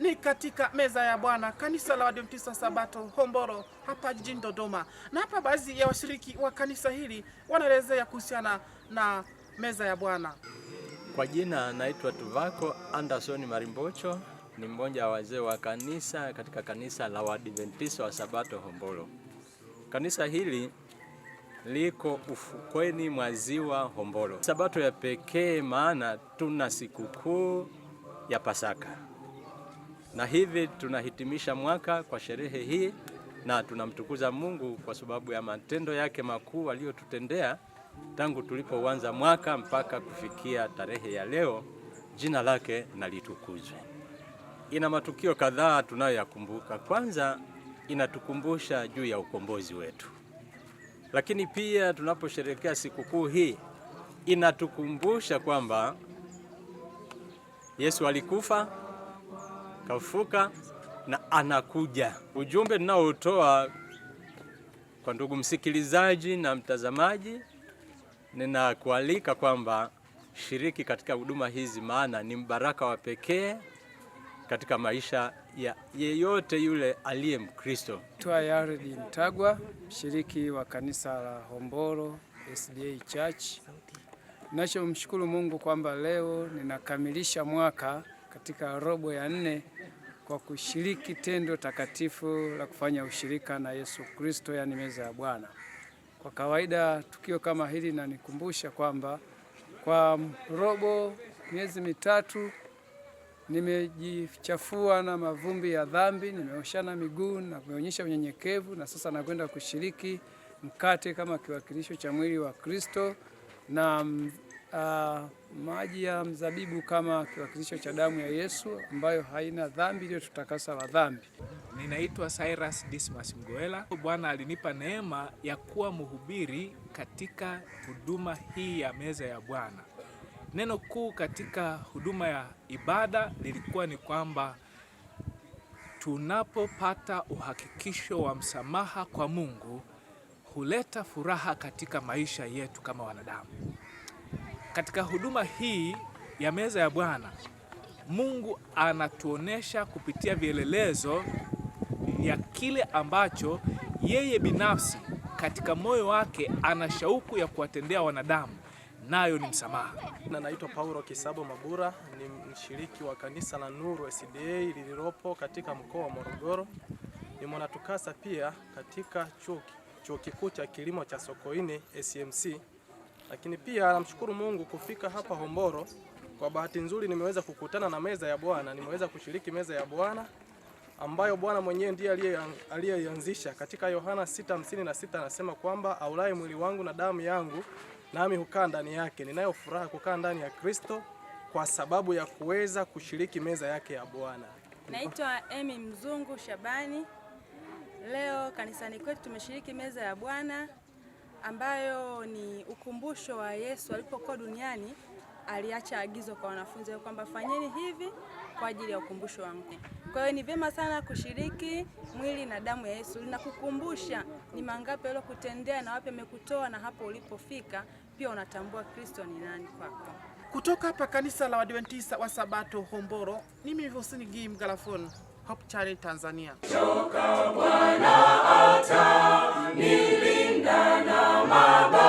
Ni katika meza ya Bwana, kanisa la Waadventista Sabato Hombolo hapa jijini Dodoma. Na hapa baadhi ya washiriki wa kanisa hili wanaelezea kuhusiana na meza ya Bwana. Kwa jina naitwa Tuvako Anderson Marimbocho, ni mmoja wa wazee wa kanisa katika kanisa la Waadventista wa Sabato Hombolo. Kanisa hili liko ufukweni mwa ziwa Hombolo. Sabato ya pekee maana tuna sikukuu ya Pasaka. Na hivi tunahitimisha mwaka kwa sherehe hii na tunamtukuza Mungu kwa sababu ya matendo yake makuu aliyotutendea tangu tulipoanza mwaka mpaka kufikia tarehe ya leo. Jina lake na litukuzwe. Ina matukio kadhaa tunayoyakumbuka. Kwanza inatukumbusha juu ya ukombozi wetu. Lakini pia tunaposherehekea sikukuu hii inatukumbusha kwamba Yesu alikufa, kafufuka na anakuja. Ujumbe ninaotoa kwa ndugu msikilizaji na mtazamaji, ninakualika kwamba shiriki katika huduma hizi, maana ni mbaraka wa pekee katika maisha ya yeyote yule aliye Mkristo. Twa Yaredi Mtagwa, mshiriki wa kanisa la Hombolo SDA Church. Ninachomshukuru Mungu kwamba leo ninakamilisha mwaka katika robo ya 4 kwa kushiriki tendo takatifu la kufanya ushirika na Yesu Kristo, yani meza ya Bwana. Kwa kawaida tukio kama hili linanikumbusha kwamba kwa robo miezi mitatu nimejichafua na mavumbi ya dhambi, nimeoshana miguu na kuonyesha unyenyekevu, na sasa nakwenda kushiriki mkate kama kiwakilisho cha mwili wa Kristo na maji ya mzabibu kama kiwakilisho cha damu ya Yesu ambayo haina dhambi, ile tutakasa wa dhambi. Ninaitwa Cyrus Dismas Mgoela. Bwana alinipa neema ya kuwa mhubiri katika huduma hii ya meza ya Bwana. Neno kuu katika huduma ya ibada lilikuwa ni kwamba tunapopata uhakikisho wa msamaha kwa Mungu huleta furaha katika maisha yetu kama wanadamu. Katika huduma hii ya meza ya Bwana, Mungu anatuonesha kupitia vielelezo ya kile ambacho yeye binafsi katika moyo wake ana shauku ya kuwatendea wanadamu, nayo ni msamaha. Na naitwa Paulo Kisabo Mabura, ni mshiriki wa kanisa la Nuru SDA lililopo katika mkoa wa Morogoro. Ni mwanatukasa pia katika chuo kikuu cha kilimo cha Sokoine SMC. Lakini pia namshukuru Mungu kufika hapa Hombolo. Kwa bahati nzuri nimeweza kukutana na meza ya Bwana, nimeweza kushiriki meza ya Bwana ambayo Bwana mwenyewe ndiye aliyeanzisha. Katika Yohana 6:56 anasema kwamba aulaye mwili wangu na damu yangu nami hukaa ndani yake. Ninayo furaha kukaa ndani ya Kristo kwa sababu ya kuweza kushiriki meza yake ya Bwana. Naitwa Emi Mzungu Shabani. Leo kanisani kwetu tumeshiriki meza ya Bwana ambayo ni ukumbusho wa Yesu alipokuwa duniani. Aliacha agizo kwa wanafunzi kwamba fanyeni hivi kwa ajili ya ukumbusho wangu. Kwa hiyo ni vyema sana kushiriki mwili na damu ya Yesu. Linakukumbusha ni mangapi aliyokutendea na wapi amekutoa, na hapo ulipofika pia unatambua Kristo ni nani kwako. Kutoka hapa kanisa la Waadventista wa Sabato Hombolo, mimi Hussein Gim Galafon, Hope Channel Tanzania. Choka Bwana ata nilinda na mabaya.